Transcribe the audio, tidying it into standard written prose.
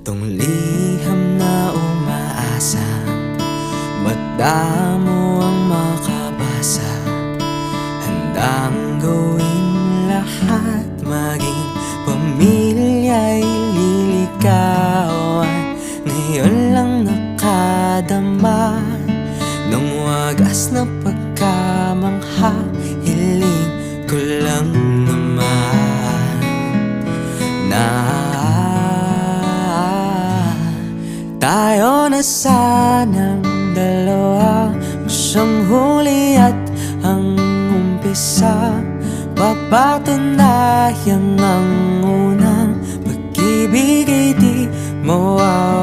Gantong liham na umaasa, madamo ang makabasa. Handang gawin lahat, maging pamilya'y liligawan. Ngayon lang nakadama ng wagas na pagkamangha. Hiling ko lang naman na tayo na sanang dalawa, siyang huli at ang umpisa. Papatunayang ang unang pag-ibig ay di mawawala.